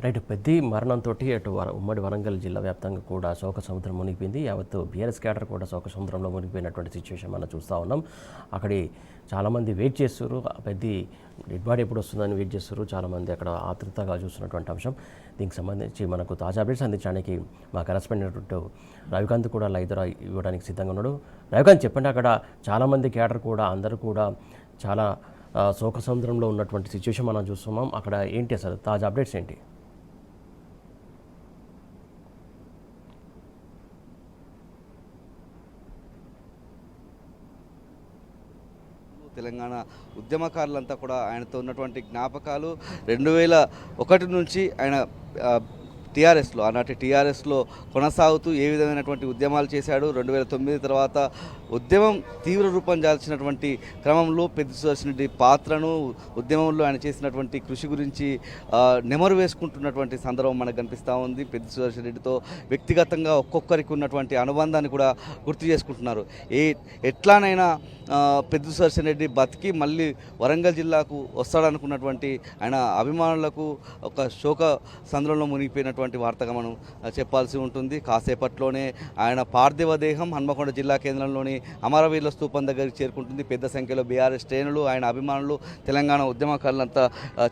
Right Peddi మరణంతో అటు ఉమ్మడి వరంగల్ జిల్లా వ్యాప్తంగా కూడా శోక సముద్రం మునిగిపోయింది. యావత్తు బీఆర్ఎస్ క్యాడర్ కూడా శోక సముద్రంలో మునిగిపోయినటువంటి సిచ్యువేషన్ మనం చూస్తూ ఉన్నాం. అక్కడి చాలామంది వెయిట్ చేస్తారు, పెద్ది డెడ్ బాడీ ఎప్పుడు వస్తుందని వెయిట్ చేస్తారు. చాలామంది అక్కడ ఆతృతగా చూస్తున్నటువంటి అంశం. దీనికి సంబంధించి మనకు తాజా అప్డేట్స్ అందించడానికి మా కరెస్పాండెంట్ రవికాంత్ కూడా లైవ్ ఇవ్వడానికి సిద్ధంగా ఉన్నాడు. రవికాంత్ చెప్పండి, అక్కడ చాలామంది క్యాడర్ కూడా అందరూ కూడా చాలా శోక సముద్రంలో ఉన్నటువంటి సిచ్యువేషన్ మనం చూస్తున్నాం. అక్కడ ఏంటి అసలు తాజా అప్డేట్స్ ఏంటి? తెలంగాణ ఉద్యమకారులంతా కూడా ఆయనతో ఉన్నటువంటి జ్ఞాపకాలు 2001 నుంచి ఆయన టీఆర్ఎస్లో ఆనాటి టీఆర్ఎస్లో కొనసాగుతూ ఏ విధమైనటువంటి ఉద్యమాలు చేశాడు. 2009 తర్వాత ఉద్యమం తీవ్ర రూపం దాల్చినటువంటి క్రమంలో పెద్ది సుదర్శన్ రెడ్డి పాత్రను, ఉద్యమంలో ఆయన చేసినటువంటి కృషి గురించి నెమరు వేసుకుంటున్నటువంటి సందర్భం మనకు కనిపిస్తూ ఉంది. పెద్ది సుదర్శన్ రెడ్డితో వ్యక్తిగతంగా ఒక్కొక్కరికి ఉన్నటువంటి అనుబంధాన్ని కూడా గుర్తు చేసుకుంటున్నారు. ఎట్లానైనా పెద్ది సుదర్శన్ రెడ్డి బతికి మళ్ళీ వరంగల్ జిల్లాకు వస్తాడనుకున్నటువంటి ఆయన అభిమానులకు ఒక శోక సంద్రంలో మునిగిపోయినటువంటి వార్తగా మనం చెప్పాల్సి ఉంటుంది. కాసేపట్లోనే ఆయన పార్థివ దేహం హన్మకొండ జిల్లా కేంద్రంలోని అమరవీరుల స్తూపం దగ్గరికి చేరుకుంటుంది. పెద్ద సంఖ్యలో బీఆర్ఎస్ శ్రేణులు, ఆయన అభిమానులు, తెలంగాణ ఉద్యమకారులంతా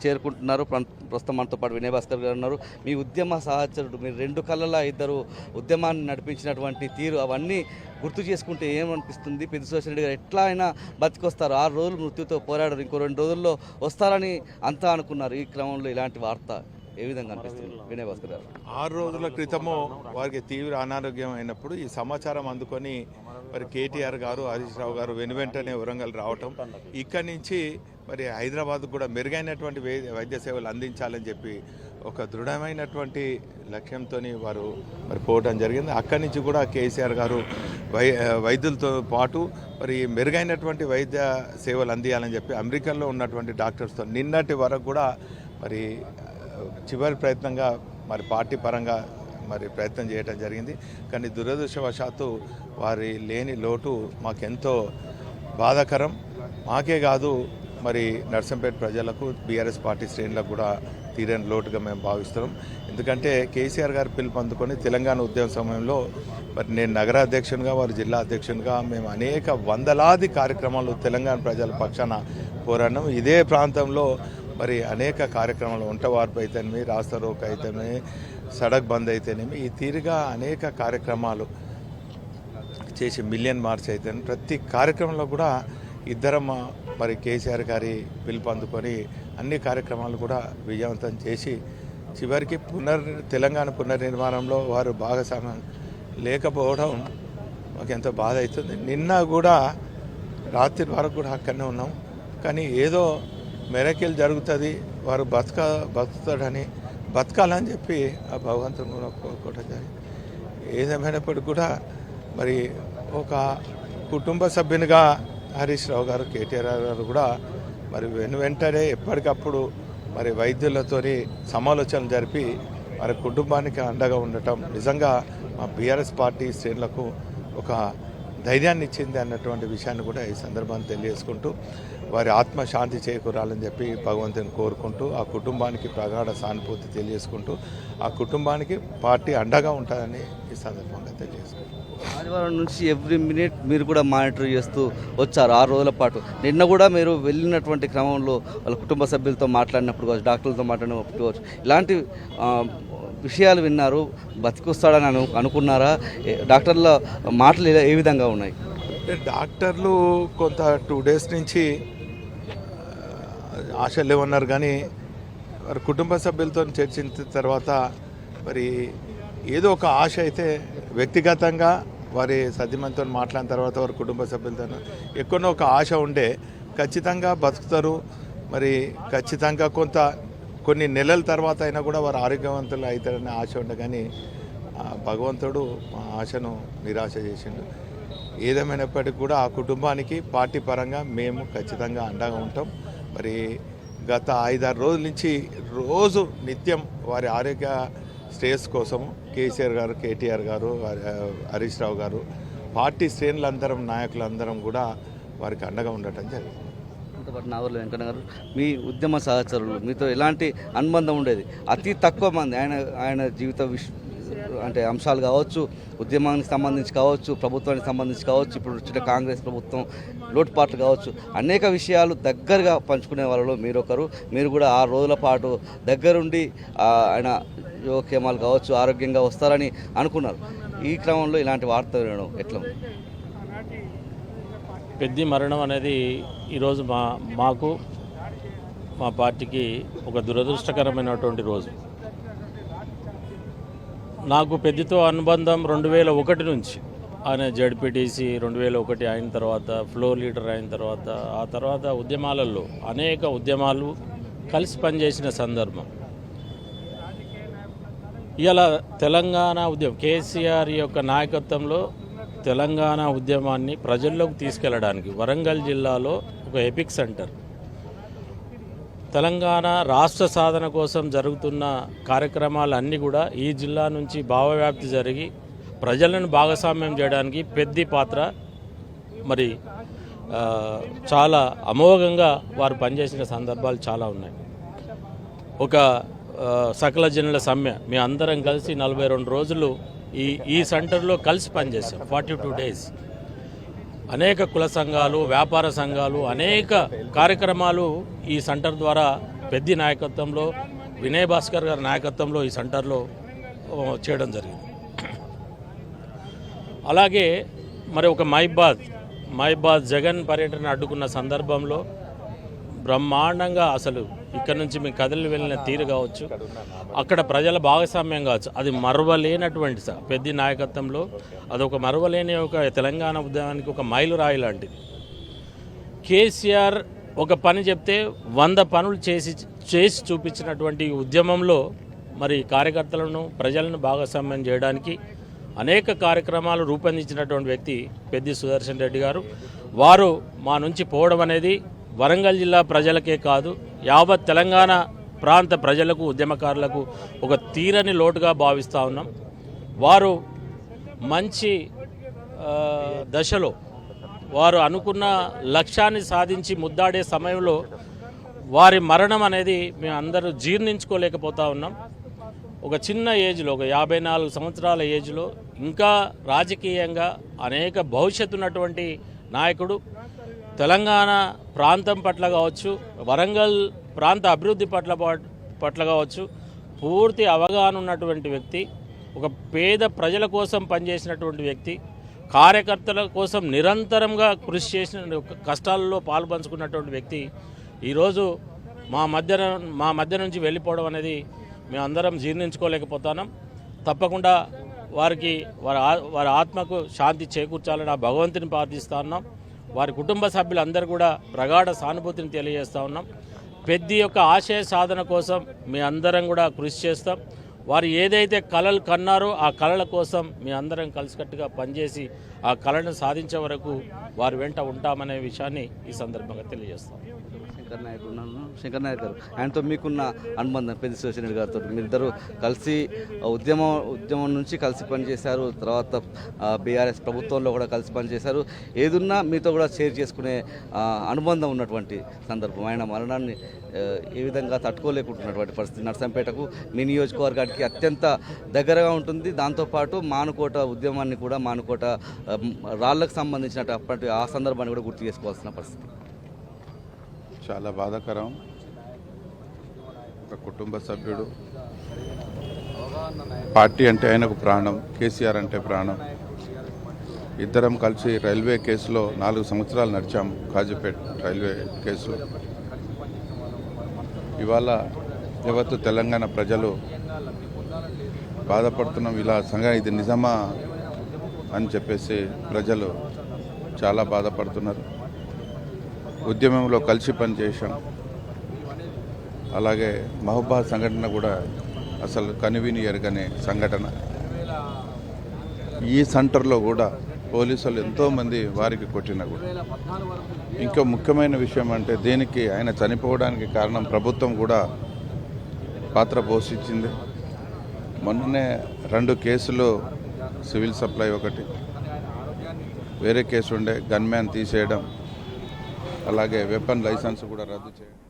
చేరుకుంటున్నారు. ప్రస్తుతం మనతో పాటు వినయ్ భాస్కర్ గారు ఉన్నారు. మీ ఉద్యమ సహచరుడు, మీరు 2 కళ్ళలా ఇద్దరు ఉద్యమాన్ని నడిపించినటువంటి తీరు అవన్నీ గుర్తు చేసుకుంటే ఏమనిపిస్తుంది? పెద్ది సుదర్శన్ రెడ్డి గారు ఎట్లా అయినా బతికొస్తారు, 6 రోజులు మృత్యుతో పోరాడారు, ఇంకో 2 రోజుల్లో వస్తారని అంతా అనుకున్నారు. ఈ క్రమంలో ఇలాంటి వార్త ఏ విధంగా అనిపిస్తుంది వినయ్ భాస్కర్ గారు? 6 రోజుల క్రితము వారికి తీవ్ర అనారోగ్యం అయినప్పుడు ఈ సమాచారం అందుకొని మరి కేటీఆర్ గారు, హరీష్ రావు గారు వెనువెంటనే వరంగల్ రావటం, ఇక్కడి నుంచి మరి హైదరాబాద్ కూడా మెరుగైనటువంటి వైద్య సేవలు అందించాలని చెప్పి ఒక దృఢమైనటువంటి లక్ష్యంతో వారు మరి పోవడం జరిగింది. అక్కడి నుంచి కూడా కేసీఆర్ గారు వైద్యులతో పాటు మరి మెరుగైనటువంటి వైద్య సేవలు అందియాలని చెప్పి అమెరికాలో ఉన్నటువంటి డాక్టర్స్తో నిన్నటి వరకు కూడా మరి చివరి ప్రయత్నంగా మరి పార్టీ పరంగా మరి ప్రయత్నం చేయడం జరిగింది. కానీ దురదృష్టవశాత్తు వారి లేని లోటు మాకెంతో బాధాకరం. మాకే కాదు మరి నర్సంపేట ప్రజలకు, బీఆర్ఎస్ పార్టీ శ్రేణులకు కూడా తీరని లోటుగా మేము భావిస్తున్నాం. ఎందుకంటే కేసీఆర్ గారు పిలుపు అందుకొని తెలంగాణ ఉద్యమ సమయంలో మరి నేను నగర అధ్యక్షునిగా, వారు జిల్లా అధ్యక్షునిగా మేము అనేక వందలాది కార్యక్రమాలు తెలంగాణ ప్రజల పక్షాన పోరాడినాం. ఇదే ప్రాంతంలో మరి అనేక కార్యక్రమాలు, వంటవార్పు అయితేనేమి, రాస్తా రోక్ అయితేనేమి, సడక్ బంద్ అయితేనేమి, ఈ తీరుగా అనేక కార్యక్రమాలు చేసి మిలియన్ మార్చ్ అయితేనే ప్రతి కార్యక్రమంలో కూడా ఇద్దరం మరి కేసీఆర్ గారి పిలుపు అందుకొని అన్ని కార్యక్రమాలు కూడా విజయవంతం చేసి చివరికి తెలంగాణ పునర్నిర్మాణంలో వారు భాగస్వామ్యం లేకపోవడం మాకు ఎంతో బాధ అవుతుంది. నిన్న కూడా రాత్రి వరకు కూడా అక్కడనే ఉన్నాం. కానీ ఏదో మెరకిల్ జరుగుతుంది, వారు బతుకుతాడని, బతకాలని చెప్పి ఆ భగవంతుని కూడా కోరుకోవడం జరిగింది. ఏదేమైనప్పటికీ కూడా మరి ఒక కుటుంబ సభ్యునిగా హరీష్ రావు గారు, కేటీఆర్ గారు కూడా మరి వెంటనే ఎప్పటికప్పుడు మరి వైద్యులతోని సమాలోచనలు జరిపి వారి కుటుంబానికి అండగా ఉండటం నిజంగా మా బీఆర్ఎస్ పార్టీ శ్రేణులకు ఒక ధైర్యాన్ని ఇచ్చింది అన్నటువంటి విషయాన్ని కూడా ఈ సందర్భాన్ని తెలియజేసుకుంటూ వారి ఆత్మశాంతి చేకూరాలని చెప్పి భగవంతుని కోరుకుంటూ ఆ కుటుంబానికి ప్రగాఢ సానుభూతి తెలియజేసుకుంటూ ఆ కుటుంబానికి పార్టీ అండగా ఉంటుందని ఈ సందర్భంగా తెలియజేసుకుంటాం. ఆదివారం నుంచి ఎవ్రీ మినిట్ మీరు కూడా మానిటర్ చేస్తూ వచ్చారు 6 రోజుల పాటు. నిన్న కూడా మీరు వెళ్ళినటువంటి క్రమంలో వాళ్ళ కుటుంబ సభ్యులతో మాట్లాడినప్పుడు కావచ్చు, డాక్టర్లతో మాట్లాడినప్పుడు కావచ్చు, ఇలాంటి విషయాలు విన్నారు. బతికొస్తాడని అనుకున్నారా? డాక్టర్ల మాటలు ఏ విధంగా ఉన్నాయి? డాక్టర్లు కొంత 2 డేస్ నుంచి ఆశ లేవన్నారు. కానీ వారి కుటుంబ సభ్యులతో చర్చించిన తర్వాత మరి ఏదో ఒక ఆశ అయితే వ్యక్తిగతంగా వారి సతీమణితో మాట్లాడిన తర్వాత వారి కుటుంబ సభ్యులతో ఎక్కడో ఒక ఆశ ఉండే ఖచ్చితంగా బతుకుతారు, మరి ఖచ్చితంగా కొన్ని నెలల తర్వాత అయినా కూడా వారు ఆరోగ్యవంతులు అవుతారనే ఆశ ఉండే. కానీ భగవంతుడు మా ఆశను నిరాశ చేసిండు. ఏదేమైనప్పటికీ కూడా ఆ కుటుంబానికి పార్టీ పరంగా మేము ఖచ్చితంగా అండగా ఉంటాం. మరి గత 5-6 రోజుల నుంచి రోజు నిత్యం వారి ఆరోగ్య శ్రేయస్ కోసము కేసీఆర్ గారు, కేటీఆర్ గారు, హరీష్ రావు గారు, పార్టీ శ్రేణులందరం, నాయకులందరం కూడా వారికి అండగా ఉండటం జరిగింది. మనతో పాటు నాగర్ల వెంకన్న గారు, మీ ఉద్యమ సహచరులు, మీతో ఎలాంటి అనుబంధం ఉండేది? అతి తక్కువ మంది ఆయన జీవిత అంటే అంశాలు కావచ్చు, ఉద్యమానికి సంబంధించి కావచ్చు, ప్రభుత్వానికి సంబంధించి కావచ్చు, ఇప్పుడు వచ్చిన కాంగ్రెస్ ప్రభుత్వం లోటుపాట్లు కావచ్చు, అనేక విషయాలు దగ్గరగా పంచుకునే వాళ్ళలో మీరొకరు. మీరు కూడా 6 రోజుల పాటు దగ్గరుండి ఆయన యోగక్షేమాలు కావచ్చు, ఆరోగ్యంగా వస్తారని అనుకున్నారు. ఈ క్రమంలో ఇలాంటి వార్త వినడం ఎట్లా ఉంది? పెద్ది మరణం అనేది ఈరోజు మాకు మా పార్టీకి ఒక దురదృష్టకరమైనటువంటి రోజు. నాకు పెద్దితో అనుబంధం 2001 నుంచి. ఆయన జడ్పీటీసీ 2001 అయిన తర్వాత, ఫ్లోర్ లీడర్ అయిన తర్వాత, ఆ తర్వాత ఉద్యమాలలో అనేక ఉద్యమాలు కలిసి పనిచేసిన సందర్భం. ఇలా తెలంగాణ ఉద్యమం కేసీఆర్ యొక్క నాయకత్వంలో తెలంగాణ ఉద్యమాన్ని ప్రజల్లోకి తీసుకెళ్లడానికి వరంగల్ జిల్లాలో ఒక ఎపిక్ సెంటర్, తెలంగాణ రాష్ట్ర సాధన కోసం జరుగుతున్న కార్యక్రమాలన్నీ కూడా ఈ జిల్లా నుంచి భావవ్యాప్తి జరిగి ప్రజలను భాగస్వామ్యం చేయడానికి పెద్ది పాత్ర మరి చాలా అమోఘంగా వారు పనిచేసిన సందర్భాలు చాలా ఉన్నాయి. ఒక సకల జనుల సమ్మె మీ అందరం కలిసి 42 రోజులు ఈ సెంటర్లో కలిసి పనిచేసాం. 42 డేస్. అనేక కుల సంఘాలు, వ్యాపార సంఘాలు, అనేక కార్యక్రమాలు ఈ సెంటర్ ద్వారా పెద్ది నాయకత్వంలో, వినయ్ భాస్కర్ గారి నాయకత్వంలో ఈ సెంటర్లో చేయడం జరిగింది. అలాగే మరి ఒక మైబాద్ జగన్ పర్యటన అడ్డుకున్న సందర్భంలో బ్రహ్మాండంగా అసలు ఇక్కడ నుంచి మేము కదిలి వెళ్ళిన తీరు కావచ్చు, అక్కడ ప్రజల భాగస్వామ్యం కావచ్చు, అది మరవలేనటువంటి పెద్ది నాయకత్వంలో అదొక మరవలేని ఒక తెలంగాణ ఉద్యమానికి ఒక మైలురాయి లాంటిది. కేసీఆర్ ఒక పని చెప్తే 100 పనులు చేసి చూపించినటువంటి ఉద్యమంలో మరి కార్యకర్తలను, ప్రజలను భాగస్వామ్యం చేయడానికి అనేక కార్యక్రమాలు రూపొందించినటువంటి వ్యక్తి పెద్ది సుదర్శన్ రెడ్డి గారు. వారు మా నుంచి పోవడం అనేది వరంగల్ జిల్లా ప్రజలకే కాదు, యావత్ తెలంగాణ ప్రాంత ప్రజలకు, ఉద్యమకారులకు ఒక తీరని లోటుగా భావిస్తూ ఉన్నాం. వారు మంచి దశలో వారు అనుకున్న లక్ష్యాన్ని సాధించి ముద్దాడే సమయంలో వారి మరణం అనేది మేము అందరూ జీర్ణించుకోలేకపోతా ఉన్నాం. ఒక చిన్న ఏజ్లో, ఒక 54 సంవత్సరాల ఏజ్లో ఇంకా రాజకీయంగా అనేక భవిష్యత్తు ఉన్నటువంటి నాయకుడు, తెలంగాణ ప్రాంతం పట్ల కావచ్చు, వరంగల్ ప్రాంత అభివృద్ధి పట్ల కావచ్చు పూర్తి అవగాహన ఉన్నటువంటి వ్యక్తి, ఒక పేద ప్రజల కోసం పనిచేసినటువంటి వ్యక్తి, కార్యకర్తల కోసం నిరంతరంగా కృషి చేసిన, కష్టాలలో పాల్పంచుకున్నటువంటి వ్యక్తి ఈరోజు మా మధ్య నుంచి వెళ్ళిపోవడం అనేది మేము అందరం జీర్ణించుకోలేకపోతున్నాం. తప్పకుండా వారి ఆత్మకు శాంతి చేకూర్చాలని ఆ భగవంతుని ప్రార్థిస్తున్నాం. వారి కుటుంబ సభ్యులందరూ కూడా ప్రగాఢ సానుభూతిని తెలియజేస్తూ ఉన్నాం. పెద్ది యొక్క ఆశయ సాధన కోసం మీ అందరం కూడా కృషి చేస్తాం. వారు ఏదైతే కలలు కన్నారో ఆ కళల కోసం మీ అందరం కలిసికట్టుగా పనిచేసి ఆ కళను సాధించే వరకు వారి వెంట ఉంటామనే విషయాన్ని ఈ సందర్భంగా తెలియజేస్తాం. శంకర్ నాయక్ గారు, ఆయనతో మీకున్న అనుబంధం, పెద్ది సుదర్శన్ రెడ్డి గారితో మీరిద్దరూ కలిసి ఉద్యమం నుంచి కలిసి పనిచేశారు, తర్వాత బీఆర్ఎస్ ప్రభుత్వంలో కూడా కలిసి పనిచేశారు. ఏదున్నా మీతో కూడా షేర్ చేసుకునే అనుబంధం ఉన్నటువంటి సందర్భం. ఆయన మరణాన్ని ఏ విధంగా తట్టుకోలేకుంటున్నటువంటి పరిస్థితి. నర్సంపేటకు మీ నియోజకవర్గానికి అత్యంత దగ్గరగా ఉంటుంది. దాంతోపాటు మానుకోట ఉద్యమాన్ని కూడా, మానుకోట రాళ్లకు సంబంధించినటువంటి ఆ సందర్భాన్ని కూడా గుర్తు చేసుకోవాల్సిన పరిస్థితి. చాలా బాధాకరం. ఒక కుటుంబ సభ్యుడు, పార్టీ అంటే ఆయనకు ప్రాణం, కేసీఆర్ అంటే ప్రాణం. ఇద్దరం కలిసి రైల్వే కేసులో 4 సంవత్సరాలు నడిచాము, కాజీపేట్ రైల్వే కేసులో. ఇవాళ యావత్తు తెలంగాణ ప్రజలు బాధపడుతున్నాం. ఇలా ఇది నిజమా అని చెప్పేసి ప్రజలు చాలా బాధపడుతున్నారు. ఉద్యమంలో కలిసి పనిచేసాం. అలాగే మహబాద్ సంఘటన కూడా అసలు కనివిని ఎరగని సంఘటన. ఈ సెంటర్లో కూడా పోలీసులు ఎంతోమంది వారికి కొట్టినా కూడా. ఇంకో ముఖ్యమైన విషయం అంటే దీనికి ఆయన చనిపోవడానికి కారణం ప్రభుత్వం కూడా పాత్ర పోషించింది. మొన్ననే 2 కేసులు, సివిల్ సప్లై ఒకటి, వేరే కేసు ఉండే గన్మ్యాన్ తీసేయడం, అలాగే వెపన్ లైసెన్స్ కూడా రద్దు చేయడం.